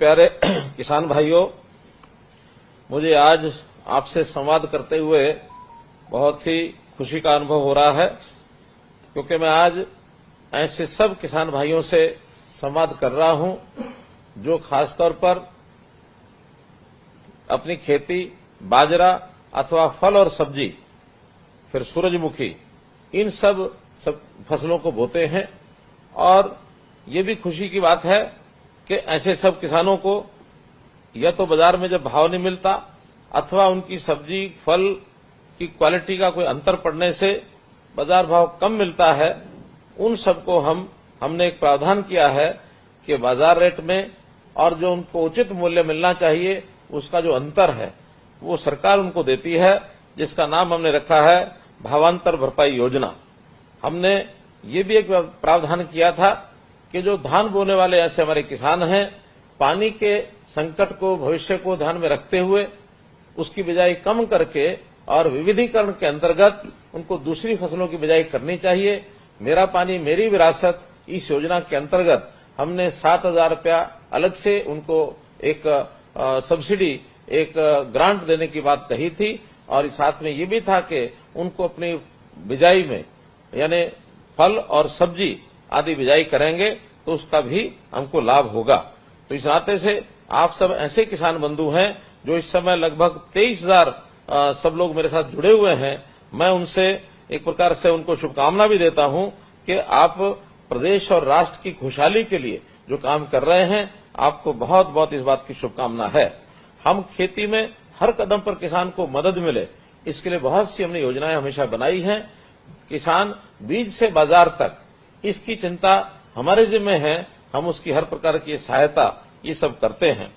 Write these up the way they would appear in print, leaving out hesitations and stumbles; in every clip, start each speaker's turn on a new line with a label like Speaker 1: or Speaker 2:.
Speaker 1: प्यारे किसान भाइयों, मुझे आज आपसे संवाद करते हुए बहुत ही खुशी का अनुभव हो रहा है, क्योंकि मैं आज ऐसे सब किसान भाइयों से संवाद कर रहा हूं जो खासतौर पर अपनी खेती बाजरा अथवा फल और सब्जी, फिर सूरजमुखी, इन सब फसलों को बोते हैं। और ये भी खुशी की बात है कि ऐसे सब किसानों को या तो बाजार में जब भाव नहीं मिलता अथवा उनकी सब्जी फल की क्वालिटी का कोई अंतर पड़ने से बाजार भाव कम मिलता है, उन सबको हमने एक प्रावधान किया है कि बाजार रेट में और जो उनको उचित मूल्य मिलना चाहिए उसका जो अंतर है वो सरकार उनको देती है, जिसका नाम हमने रखा है भावांतर भरपाई योजना। हमने ये भी एक प्रावधान किया था कि जो धान बोने वाले ऐसे हमारे किसान हैं, पानी के संकट को भविष्य को ध्यान में रखते हुए उसकी बिजाई कम करके और विविधीकरण के अंतर्गत उनको दूसरी फसलों की बिजाई करनी चाहिए। मेरा पानी मेरी विरासत, इस योजना के अंतर्गत हमने 7,000 रुपया अलग से उनको एक सब्सिडी, एक ग्रांट देने की बात कही थी। और साथ में ये भी था कि उनको अपनी बिजाई में यानी फल और सब्जी आदि बिजाई करेंगे तो उसका भी हमको लाभ होगा। तो इस नाते से आप सब ऐसे किसान बंधु हैं जो इस समय लगभग 23,000 सब लोग मेरे साथ जुड़े हुए हैं। मैं उनसे एक प्रकार से उनको शुभकामना भी देता हूं कि आप प्रदेश और राष्ट्र की खुशहाली के लिए जो काम कर रहे हैं, आपको बहुत बहुत इस बात की शुभकामना है। हम खेती में हर कदम पर किसान को मदद मिले, इसके लिए बहुत सी हमने योजनाएं हमेशा बनाई हैं। किसान बीज से बाजार तक, इसकी चिंता हमारे जिम्मे है। हम उसकी हर प्रकार की सहायता ये सब करते हैं।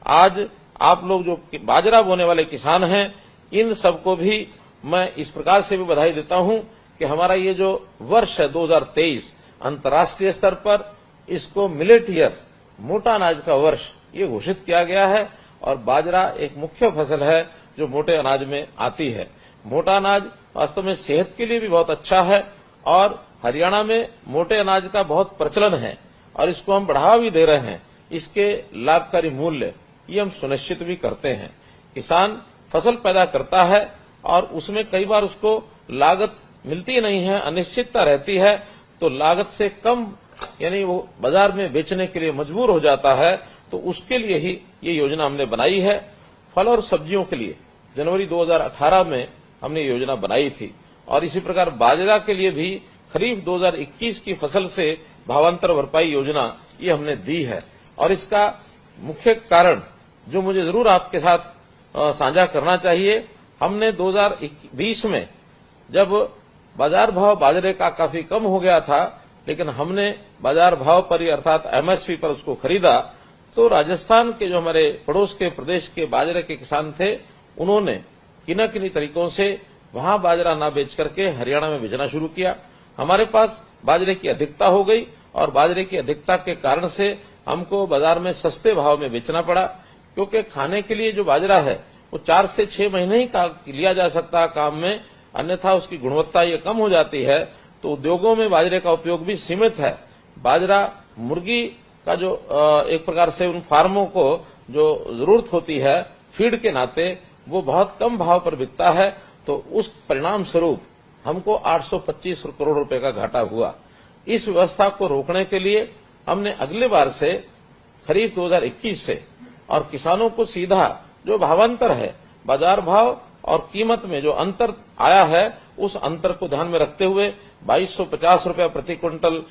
Speaker 1: आज आप लोग जो बाजरा बोने वाले किसान हैं, इन सबको भी मैं इस प्रकार से भी बधाई देता हूं कि हमारा ये जो वर्ष है 2023 अंतर्राष्ट्रीय स्तर पर इसको मिलेट ईयर, मोटा अनाज का वर्ष, ये घोषित किया गया है। और बाजरा एक मुख्य फसल है जो मोटे अनाज में आती है। मोटा अनाज वास्तव में सेहत के लिए भी बहुत अच्छा है और हरियाणा में मोटे अनाज का बहुत प्रचलन है और इसको हम बढ़ावा भी दे रहे हैं। इसके लाभकारी मूल्य ये हम सुनिश्चित भी करते हैं। किसान फसल पैदा करता है और उसमें कई बार उसको लागत मिलती नहीं है, अनिश्चितता रहती है, तो लागत से कम यानी वो बाजार में बेचने के लिए मजबूर हो जाता है। तो उसके लिए ही ये योजना हमने बनाई है। फल और सब्जियों के लिए जनवरी 2018 में हमने योजना बनाई थी और इसी प्रकार बाजरा के लिए भी खरीफ 2021 की फसल से भावांतर भरपाई योजना ये हमने दी है। और इसका मुख्य कारण जो मुझे जरूर आपके साथ साझा करना चाहिए, हमने 2020 में जब बाजार भाव बाजरे का काफी कम हो गया था, लेकिन हमने बाजार भाव पर अर्थात एमएसपी पर उसको खरीदा, तो राजस्थान के जो हमारे पड़ोस के प्रदेश के बाजरे के किसान थे, उन्होंने किन्हीं तरीकों से वहां बाजरा ना बेच करके हरियाणा में बेचना शुरू किया। हमारे पास बाजरे की अधिकता हो गई और बाजरे की अधिकता के कारण से हमको बाजार में सस्ते भाव में बेचना पड़ा, क्योंकि खाने के लिए जो बाजरा है वो 4 से 6 महीने ही लिया जा सकता है काम में, अन्यथा उसकी गुणवत्ता ये कम हो जाती है। तो उद्योगों में बाजरे का उपयोग भी सीमित है। बाजरा मुर्गी का जो एक प्रकार से उन फार्मों को जो जरूरत होती है फीड के नाते, वो बहुत कम भाव पर बिकता है। तो उस परिणाम स्वरूप हमको 825 करोड़ रुपए का घाटा हुआ। इस व्यवस्था को रोकने के लिए हमने अगले बार से खरीफ 2021 से और किसानों को सीधा जो भावांतर है, बाजार भाव और कीमत में जो अंतर आया है, उस अंतर को ध्यान में रखते हुए 2250 रुपया प्रति क्विंटल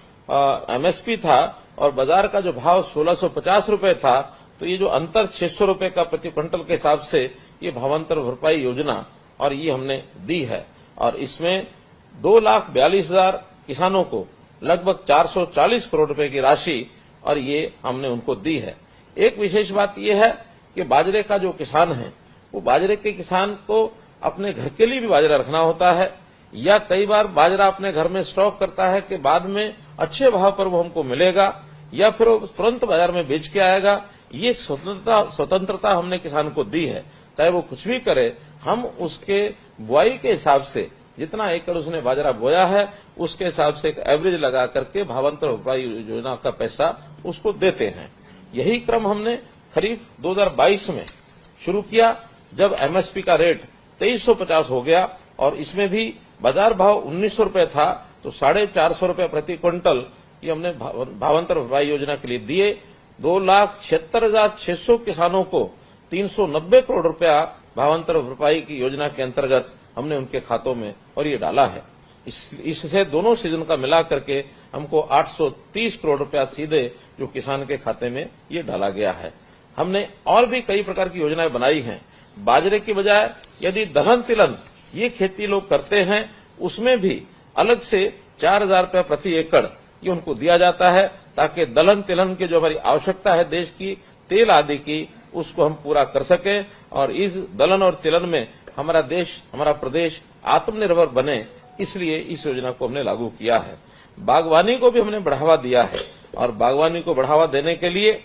Speaker 1: एमएसपी था और बाजार का जो भाव 1650 रुपए था, तो ये जो अंतर 600 रुपए का प्रति क्विंटल के हिसाब से ये भावांतर भरपाई योजना और ये हमने दी है। और इसमें 2,42,000 किसानों को लगभग 440 करोड़ रुपए की राशि और ये हमने उनको दी है। एक विशेष बात यह है कि बाजरे का जो किसान है, वो बाजरे के किसान को अपने घर के लिए भी बाजरा रखना होता है, या कई बार बाजरा अपने घर में स्टॉक करता है कि बाद में अच्छे भाव पर वो हमको मिलेगा या फिर वो तुरंत बाजार में बेच के आएगा। ये स्वतंत्रता हमने किसान को दी है। चाहे वो कुछ भी करे, हम उसके बुआई के हिसाब से जितना एकड़ उसने बाजरा बोया है उसके हिसाब से एक एवरेज लगा करके भावांतर भरपाई योजना का पैसा उसको देते हैं। यही क्रम हमने खरीफ 2022 में शुरू किया, जब एमएसपी का रेट 2350 हो गया और इसमें भी बाजार भाव 1900 रुपए था, तो 450 रुपए प्रति क्विंटल ये हमने भावांतर भरपाई योजना के लिए दिए। 2,76,600 किसानों को 390 करोड़ रुपया भावांतर भरपाई की योजना के अंतर्गत हमने उनके खातों में और ये डाला है। इससे दोनों सीजन का मिला करके हमको 830 करोड़ रुपया सीधे जो किसान के खाते में ये डाला गया है। हमने और भी कई प्रकार की योजनाएं बनाई हैं। बाजरे की बजाय यदि दलहन तिलहन ये खेती लोग करते हैं, उसमें भी अलग से 4,000 रुपये प्रति एकड़ ये उनको दिया जाता है, ताकि दलहन तिलहन की जो हमारी आवश्यकता है देश की तेल आदि की, उसको हम पूरा कर सके और इस दलहन और तिलहन में हमारा देश, हमारा प्रदेश आत्मनिर्भर बने, इसलिए इस योजना को हमने लागू किया है। बागवानी को भी हमने बढ़ावा दिया है और बागवानी को बढ़ावा देने के लिए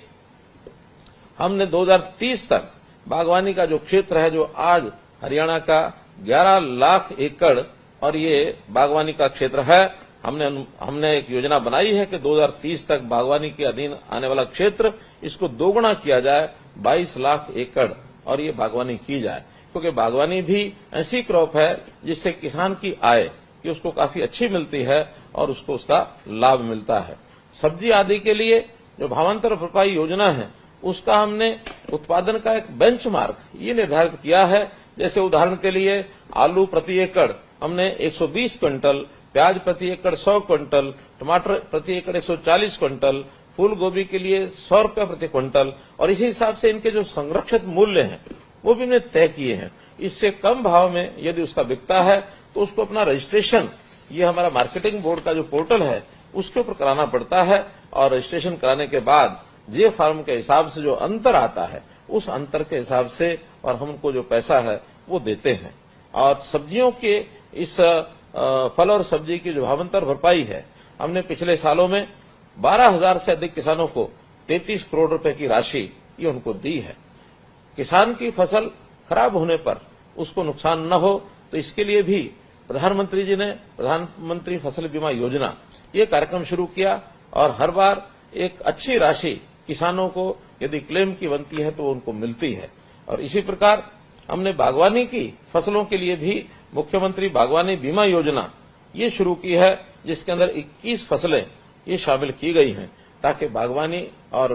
Speaker 1: हमने 2030 तक बागवानी का जो क्षेत्र है, जो आज हरियाणा का 11 लाख एकड़ और ये बागवानी का क्षेत्र है, हमने एक योजना बनाई है कि 2030 तक बागवानी के अधीन आने वाला क्षेत्र इसको दोगुना किया जाए, 22 लाख एकड़ और ये बागवानी की जाए, क्योंकि बागवानी भी ऐसी क्रॉप है जिससे किसान की आय कि उसको काफी अच्छी मिलती है और उसको उसका लाभ मिलता है। सब्जी आदि के लिए जो भावांतर भरपाई योजना है, उसका हमने उत्पादन का एक बेंचमार्क ये निर्धारित किया है। जैसे उदाहरण के लिए आलू प्रति एकड़ हमने 120 क्विंटल, प्याज प्रति एकड़ 100 क्विंटल, टमाटर प्रति एकड़ 140 क्विंटल, फूल गोभी के लिए 100 रुपये प्रति क्विंटल और इसी हिसाब से इनके जो संरक्षित मूल्य हैं वो भी हमने तय किए हैं। इससे कम भाव में यदि उसका बिकता है तो उसको अपना रजिस्ट्रेशन, ये हमारा मार्केटिंग बोर्ड का जो पोर्टल है उसके ऊपर कराना पड़ता है और रजिस्ट्रेशन कराने के बाद जे फार्म के हिसाब से जो अंतर आता है, उस अंतर के हिसाब से और हमको जो पैसा है वो देते हैं। और सब्जियों के इस फल और सब्जी की जो भावांतर भरपाई है, हमने पिछले सालों में 12,000 से अधिक किसानों को 33 करोड़ रुपए की राशि ये उनको दी है। किसान की फसल खराब होने पर उसको नुकसान न हो, तो इसके लिए भी प्रधानमंत्री जी ने प्रधानमंत्री फसल बीमा योजना ये कार्यक्रम शुरू किया और हर बार एक अच्छी राशि किसानों को यदि क्लेम की बनती है तो उनको मिलती है। और इसी प्रकार हमने बागवानी की फसलों के लिए भी मुख्यमंत्री बागवानी बीमा योजना ये शुरू की है, जिसके अंदर 21 फसलें ये शामिल की गई हैं, ताकि बागवानी और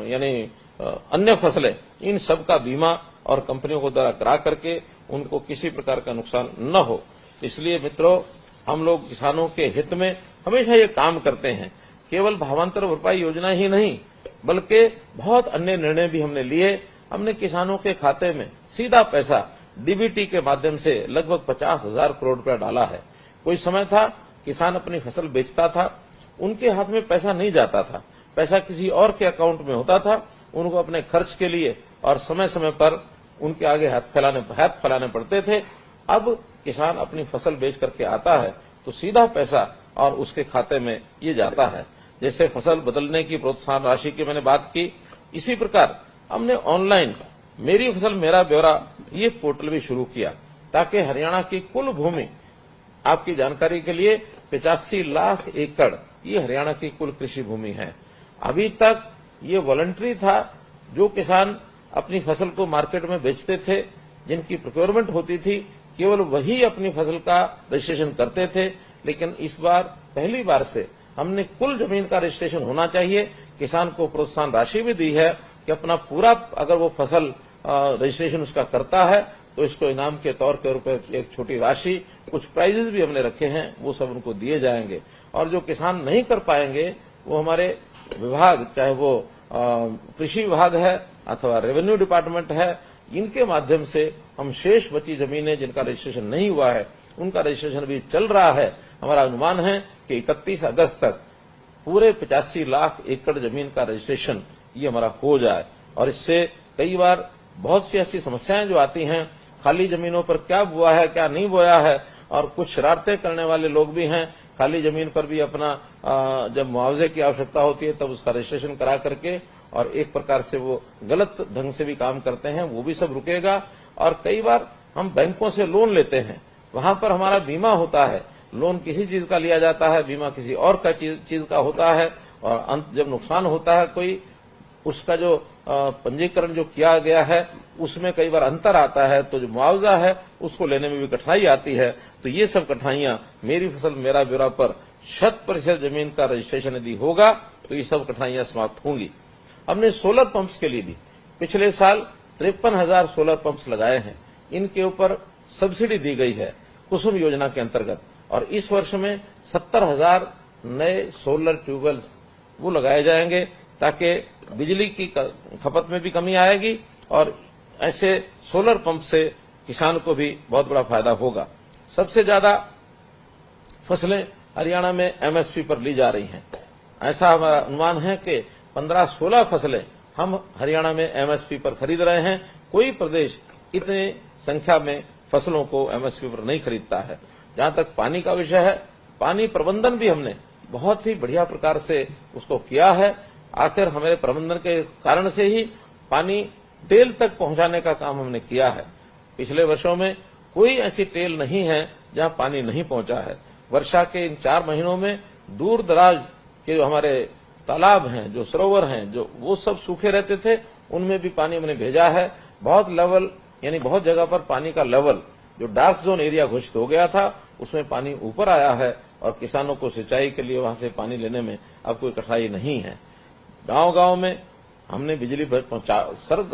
Speaker 1: यानी अन्य फसलें, इन सब का बीमा और कंपनियों को द्वारा करा करके उनको किसी प्रकार का नुकसान न हो। इसलिए मित्रों, हम लोग किसानों के हित में हमेशा ये काम करते हैं। केवल भावांतर भरपाई योजना ही नहीं, बल्कि बहुत अन्य निर्णय भी हमने लिए। हमने किसानों के खाते में सीधा पैसा डीबीटी के माध्यम से लगभग 50,000 करोड़ रुपया डाला है। कोई समय था किसान अपनी फसल बेचता था, उनके हाथ में पैसा नहीं जाता था, पैसा किसी और के अकाउंट में होता था, उनको अपने खर्च के लिए और समय समय पर उनके आगे हाथ फैलाने पड़ते थे। अब किसान अपनी फसल बेच करके आता है तो सीधा पैसा और उसके खाते में ये जाता है। जैसे फसल बदलने की प्रोत्साहन राशि की मैंने बात की, इसी प्रकार हमने ऑनलाइन मेरी फसल मेरा ब्यौरा ये पोर्टल भी शुरू किया, ताकि हरियाणा की कुल भूमि, आपकी जानकारी के लिए 85 लाख एकड़ ये हरियाणा की कुल कृषि भूमि है। अभी तक ये वॉलंटरी था, जो किसान अपनी फसल को मार्केट में बेचते थे, जिनकी प्रोक्योरमेंट होती थी, केवल वही अपनी फसल का रजिस्ट्रेशन करते थे। लेकिन इस बार पहली बार से हमने कुल जमीन का रजिस्ट्रेशन होना चाहिए। किसान को प्रोत्साहन राशि भी दी है कि अपना पूरा, अगर वो फसल रजिस्ट्रेशन उसका करता है तो इसको इनाम के तौर के रूप में एक छोटी राशि, कुछ प्राइजेस भी हमने रखे हैं, वो सब उनको दिए जाएंगे। और जो किसान नहीं कर पाएंगे वो हमारे विभाग, चाहे वो कृषि विभाग है अथवा रेवेन्यू डिपार्टमेंट है, इनके माध्यम से हम शेष बची जमीनें जिनका रजिस्ट्रेशन नहीं हुआ है उनका रजिस्ट्रेशन भी चल रहा है। हमारा अनुमान है कि 31 अगस्त तक पूरे 85 लाख एकड़ जमीन का रजिस्ट्रेशन ये हमारा हो जाए। और इससे कई बार बहुत सी ऐसी समस्याएं जो आती हैं, खाली जमीनों पर क्या बोया है क्या नहीं बोया है, और कुछ शरारतें करने वाले लोग भी हैं। खाली जमीन पर भी अपना जब मुआवजे की आवश्यकता होती है तब उसका रजिस्ट्रेशन करा करके और एक प्रकार से वो गलत ढंग से भी काम करते हैं, वो भी सब रुकेगा। और कई बार हम बैंकों से लोन लेते हैं, वहां पर हमारा बीमा होता है, लोन किसी चीज का लिया जाता है, बीमा किसी और का चीज का होता है, और जब नुकसान होता है कोई, उसका जो पंजीकरण जो किया गया है उसमें कई बार अंतर आता है, तो जो मुआवजा है उसको लेने में भी कठिनाई आती है। तो ये सब कठिनाइयां मेरी फसल मेरा ब्यौरा पर 100% जमीन का रजिस्ट्रेशन यदि होगा तो ये सब कठिनाइयां समाप्त होंगी। हमने सोलर पंप्स के लिए भी पिछले साल 53,000 सोलर पंप्स लगाए हैं। इनके ऊपर सब्सिडी दी गई है कुसुम योजना के अंतर्गत, और इस वर्ष में 70,000 नए सोलर ट्यूबवेल्स वो लगाए जाएंगे ताकि बिजली की खपत में भी कमी आएगी और ऐसे सोलर पंप से किसान को भी बहुत बड़ा फायदा होगा। सबसे ज्यादा फसलें हरियाणा में एमएसपी पर ली जा रही हैं। ऐसा हमारा अनुमान है कि 15-16 फसलें हम हरियाणा में एमएसपी पर खरीद रहे हैं। कोई प्रदेश इतनी संख्या में फसलों को एमएसपी पर नहीं खरीदता है। जहां तक पानी का विषय है, पानी प्रबंधन भी हमने बहुत ही बढ़िया प्रकार से उसको किया है। आखिर हमारे प्रबंधन के कारण से ही पानी टेल तक पहुंचाने का काम हमने किया है। पिछले वर्षों में कोई ऐसी टेल नहीं है जहां पानी नहीं पहुंचा है। वर्षा के इन 4 महीनों में दूर दराज के जो हमारे तालाब हैं, जो सरोवर हैं, जो वो सब सूखे रहते थे, उनमें भी पानी हमने भेजा है। बहुत लेवल यानी बहुत जगह पर पानी का लेवल जो डार्क जोन एरिया घोषित हो गया था उसमें पानी ऊपर आया है और किसानों को सिंचाई के लिए वहां से पानी लेने में अब कोई कठिनाई नहीं है। गांव-गांव में हमने बिजली पहुंचा,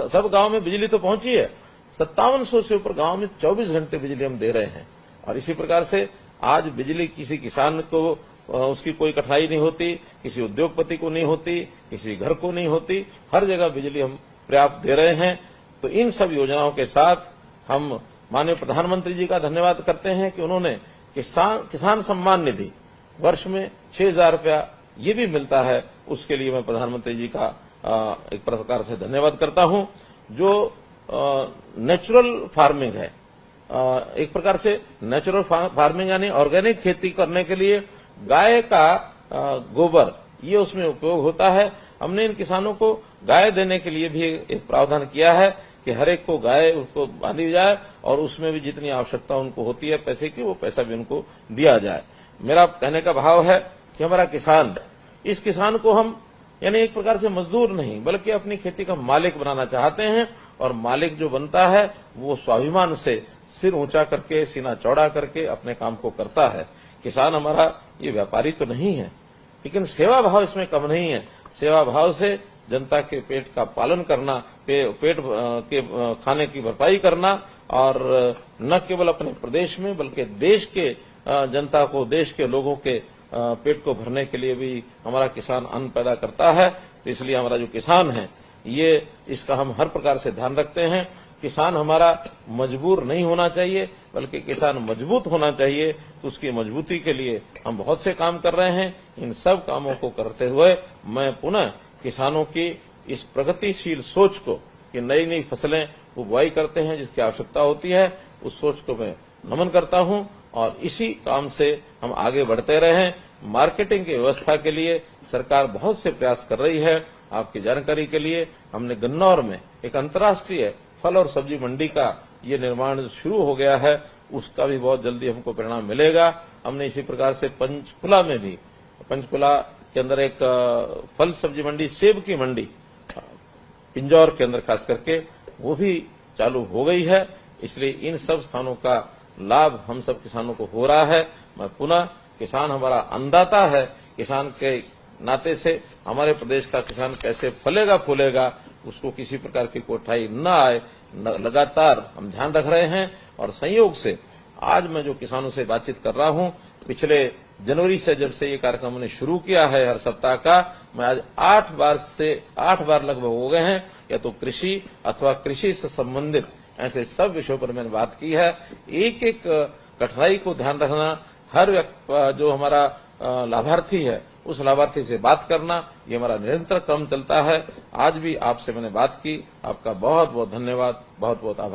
Speaker 1: सब गांव में बिजली तो पहुंची है। 5700 से ऊपर गांव में 24 घंटे बिजली हम दे रहे हैं और इसी प्रकार से आज बिजली किसी किसान को उसकी कोई कठिनाई नहीं होती, किसी उद्योगपति को नहीं होती, किसी घर को नहीं होती। हर जगह बिजली हम पर्याप्त दे रहे हैं। तो इन सब योजनाओं के साथ हम माननीय प्रधानमंत्री जी का धन्यवाद करते हैं कि उन्होंने किसान सम्मान निधि वर्ष में 6,000 रुपया ये भी मिलता है। उसके लिए मैं प्रधानमंत्री जी का एक प्रकार से धन्यवाद करता हूं। जो नेचुरल फार्मिंग है, एक प्रकार से नेचुरल फार्मिंग यानी ऑर्गेनिक खेती करने के लिए गाय का गोबर ये उसमें उपयोग होता है। हमने इन किसानों को गाय देने के लिए भी एक प्रावधान किया है कि हर एक को गाय उसको बांधी जाए और उसमें भी जितनी आवश्यकता उनको होती है पैसे की, वो पैसा भी उनको दिया जाए। मेरा कहने का भाव है कि हमारा किसान, इस किसान को हम यानी एक प्रकार से मजदूर नहीं बल्कि अपनी खेती का मालिक बनाना चाहते हैं और मालिक जो बनता है वो स्वाभिमान से सिर ऊंचा करके, सीना चौड़ा करके अपने काम को करता है। किसान हमारा ये व्यापारी तो नहीं है, लेकिन सेवा भाव इसमें कम नहीं है। सेवा भाव से जनता के पेट का पालन करना, पेट के खाने की भरपाई करना और न केवल अपने प्रदेश में बल्कि देश के जनता को, देश के लोगों के पेट को भरने के लिए भी हमारा किसान अन्न पैदा करता है। तो इसलिए हमारा जो किसान है ये इसका हम हर प्रकार से ध्यान रखते हैं। किसान हमारा मजबूर नहीं होना चाहिए बल्कि किसान मजबूत होना चाहिए। तो उसकी मजबूती के लिए हम बहुत से काम कर रहे हैं। इन सब कामों को करते हुए मैं पुनः किसानों की इस प्रगतिशील सोच को कि नई नई फसलें वो बुआई करते हैं जिसकी आवश्यकता होती है, उस सोच को मैं नमन करता हूं और इसी काम से हम आगे बढ़ते रहें। मार्केटिंग की व्यवस्था के लिए सरकार बहुत से प्रयास कर रही है। आपकी जानकारी के लिए हमने गन्नौर में एक अंतर्राष्ट्रीय फल और सब्जी मंडी का ये निर्माण शुरू हो गया है, उसका भी बहुत जल्दी हमको परिणाम मिलेगा। हमने इसी प्रकार से पंचकुला में भी, पंचकुला के अंदर एक फल सब्जी मंडी, सेब की मंडी पिंजौर के अंदर खास करके वो भी चालू हो गई है। इसलिए इन सब स्थानों का लाभ हम सब किसानों को हो रहा है। मैं पुनः, किसान हमारा अन्नदाता है, किसान के नाते से हमारे प्रदेश का किसान कैसे फलेगा फूलेगा उसको किसी प्रकार की कोठाई न आए, लगातार हम ध्यान रख रहे हैं। और संयोग से आज मैं जो किसानों से बातचीत कर रहा हूं, पिछले जनवरी से जब से ये कार्यक्रम हमने शुरू किया है हर सप्ताह का, मैं आज 8 बार लगभग हो गए हैं, या तो कृषि अथवा कृषि से संबंधित ऐसे सब विषयों पर मैंने बात की है। एक एक कठिनाई को ध्यान रखना, हर जो हमारा लाभार्थी है उस लाभार्थी से बात करना, ये हमारा निरंतर क्रम चलता है। आज भी आपसे मैंने बात की। आपका बहुत बहुत धन्यवाद, बहुत बहुत आभार।